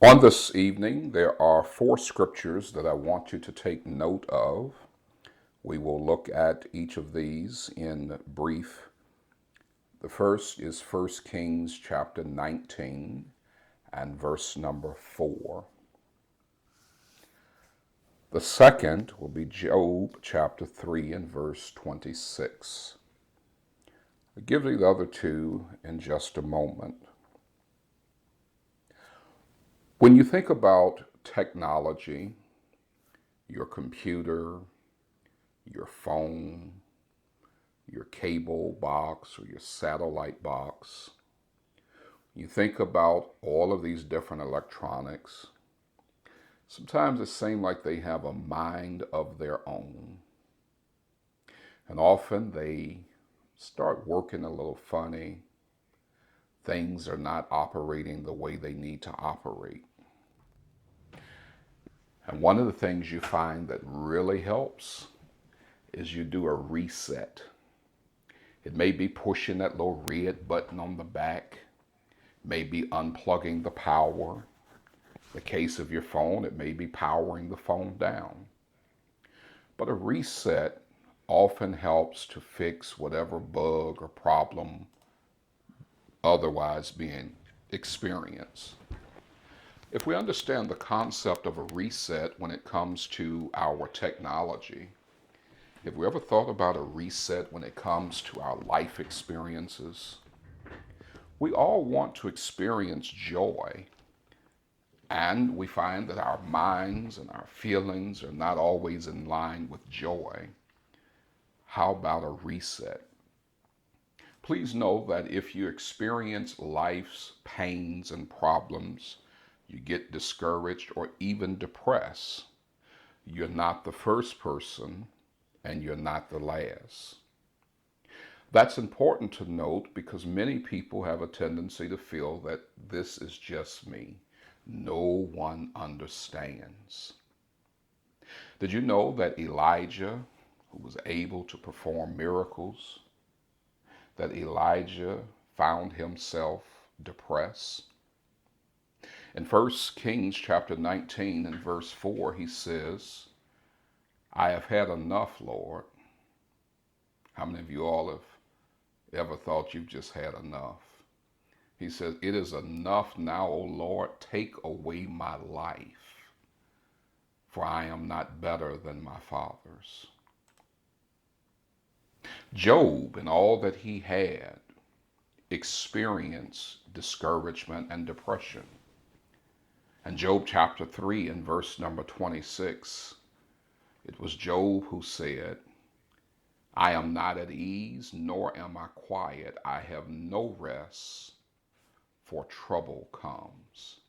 On this evening, there are four scriptures that I want you to take note of. We will look at each of these in brief. The first is 1 Kings chapter 19 and verse number 4. The second will be Job chapter 3 and verse 26. I'll give you the other two in just a moment. When you think about technology, your computer, your phone, your cable box or your satellite box, you think about all of these different electronics, sometimes it seems like they have a mind of their own. And often they start working a little funny. Things are not operating the way they need to operate. And one of the things you find that really helps is you do a reset. It may be pushing that little red button on the back, may be unplugging the power. In the case of your phone, it may be powering the phone down. But a reset often helps to fix whatever bug or problem otherwise being experienced. If we understand the concept of a reset when it comes to our technology, have we ever thought about a reset when it comes to our life experiences? We all want to experience joy, and we find that our minds and our feelings are not always in line with joy. How about a reset? Please know that if you experience life's pains and problems, you get discouraged or even depressed, you're not the first person and you're not the last. That's important to note because many people have a tendency to feel that this is just me. No one understands. Did you know that Elijah, who was able to perform miracles, that Elijah found himself depressed? In 1 Kings chapter 19 and verse 4, he says, I have had enough, Lord. How many of you all have ever thought you've just had enough? He says, it is enough now, O Lord, take away my life, for I am not better than my fathers. Job, in all that he had, experienced discouragement and depression. In Job chapter 3 and verse number 26, it was Job who said, I am not at ease, nor am I quiet. I have no rest, for trouble comes.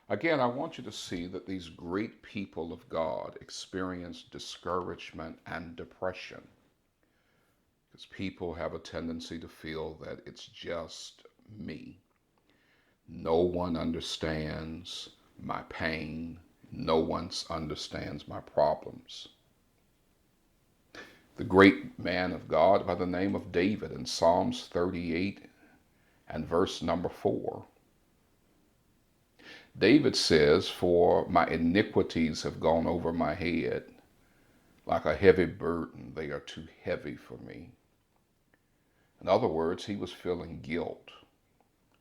Again, I want you to see that these great people of God experienced discouragement and depression. Because people have a tendency to feel that it's just me. No one understands my pain. No one understands my problems. The great man of God by the name of David in Psalms 38 and verse number 4. David says, for my iniquities have gone over my head. Like a heavy burden, they are too heavy for me. In other words, he was feeling guilt.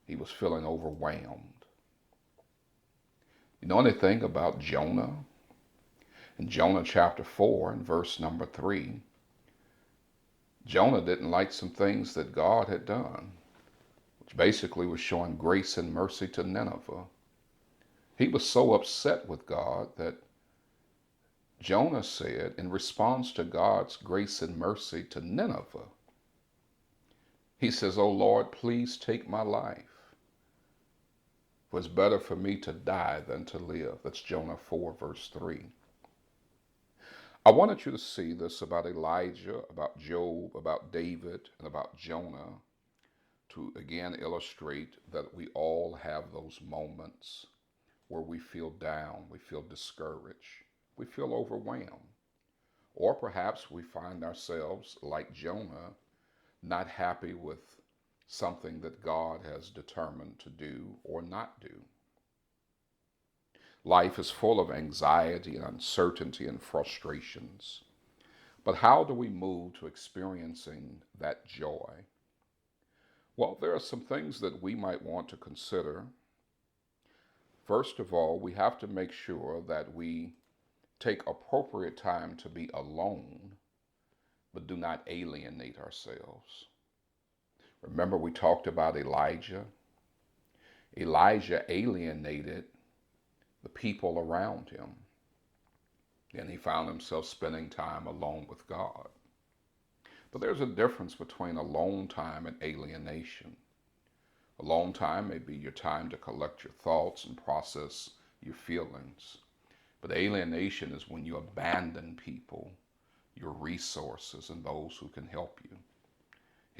He was feeling overwhelmed. You know anything about Jonah? In Jonah chapter 4 and verse number 3, Jonah didn't like some things that God had done, which basically was showing grace and mercy to Nineveh. He was so upset with God that Jonah said, in response to God's grace and mercy to Nineveh, he says, oh Lord, please take my life. For it's better for me to die than to live. That's Jonah 4 verse 3. I wanted you to see this about Elijah, about Job, about David, and about Jonah to again illustrate that we all have those moments where we feel down, we feel discouraged, we feel overwhelmed. Or perhaps we find ourselves, like Jonah, not happy with something that God has determined to do or not do. Life is full of anxiety and uncertainty and frustrations. But how do we move to experiencing that joy? Well, there are some things that we might want to consider. First of all, we have to make sure that we take appropriate time to be alone, but do not alienate ourselves. Remember, we talked about Elijah. Elijah alienated the people around him, and he found himself spending time alone with God. But there's a difference between alone time and alienation. Alone time may be your time to collect your thoughts and process your feelings. But alienation is when you abandon people, your resources, and those who can help you.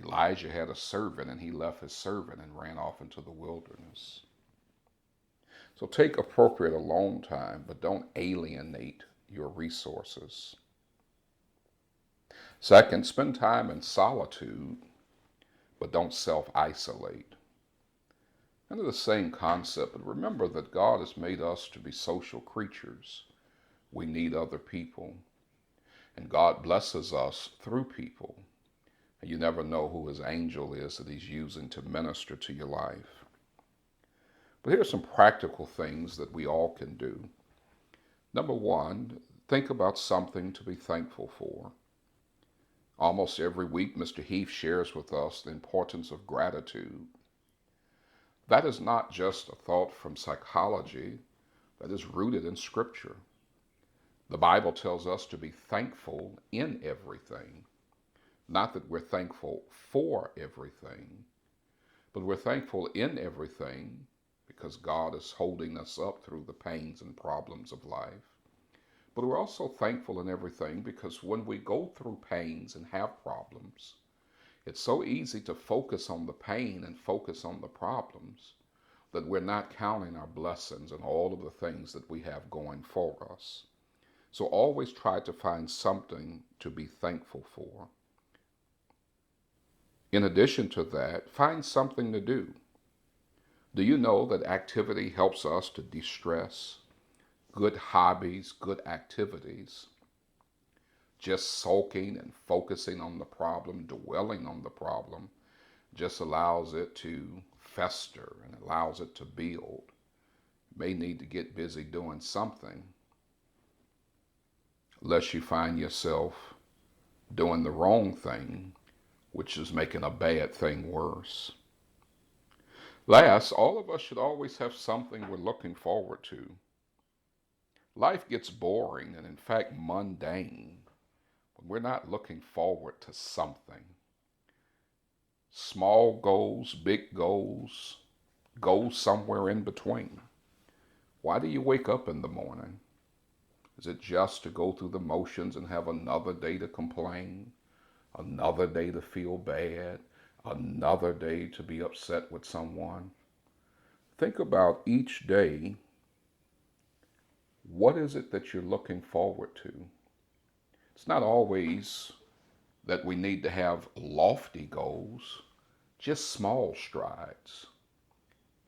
Elijah had a servant, and he left his servant and ran off into the wilderness. So take appropriate alone time, but don't alienate your resources. Second, spend time in solitude, but don't self-isolate. Under the same concept, but remember that God has made us to be social creatures. We need other people. And God blesses us through people. And you never know who his angel is that he's using to minister to your life. But here are some practical things that we all can do. Number one, think about something to be thankful for. Almost every week, Mr. Heath shares with us the importance of gratitude. That is not just a thought from psychology, that is rooted in Scripture. The Bible tells us to be thankful in everything. Not that we're thankful for everything, but we're thankful in everything because God is holding us up through the pains and problems of life. But we're also thankful in everything because when we go through pains and have problems, it's so easy to focus on the pain and focus on the problems that we're not counting our blessings and all of the things that we have going for us. So always try to find something to be thankful for. In addition to that, find something to do. Do you know that activity helps us to de-stress? Good hobbies, good activities. Just sulking and focusing on the problem, dwelling on the problem, just allows it to fester and allows it to build. You may need to get busy doing something, lest you find yourself doing the wrong thing, which is making a bad thing worse. Last, all of us should always have something we're looking forward to. Life gets boring and in fact mundane when we're not looking forward to something. Small goals, big goals, goals somewhere in between. Why do you wake up in the morning? Is it just to go through the motions and have another day to complain, another day to feel bad, another day to be upset with someone? Think about each day. What is it that you're looking forward to? It's not always that we need to have lofty goals, just small strides.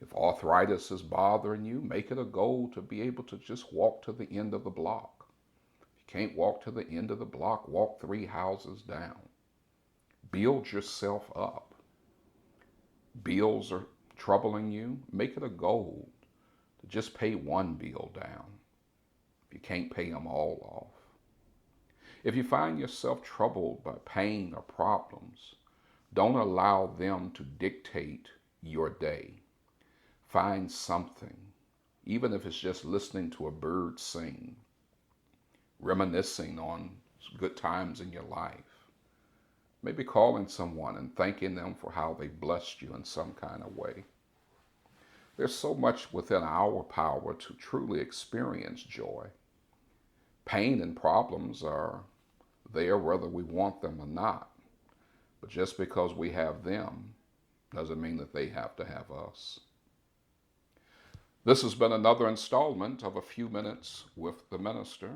If arthritis is bothering you, make it a goal to be able to just walk to the end of the block. If you can't walk to the end of the block, walk 3 houses down. Build yourself up. Bills are troubling you, make it a goal to just pay 1 bill down. If you can't pay them all off. If you find yourself troubled by pain or problems, don't allow them to dictate your day. Find something, even if it's just listening to a bird sing, reminiscing on good times in your life, maybe calling someone and thanking them for how they blessed you in some kind of way. There's so much within our power to truly experience joy. Pain and problems are there whether we want them or not. But just because we have them doesn't mean that they have to have us. This has been another installment of A Few Minutes with the Minister.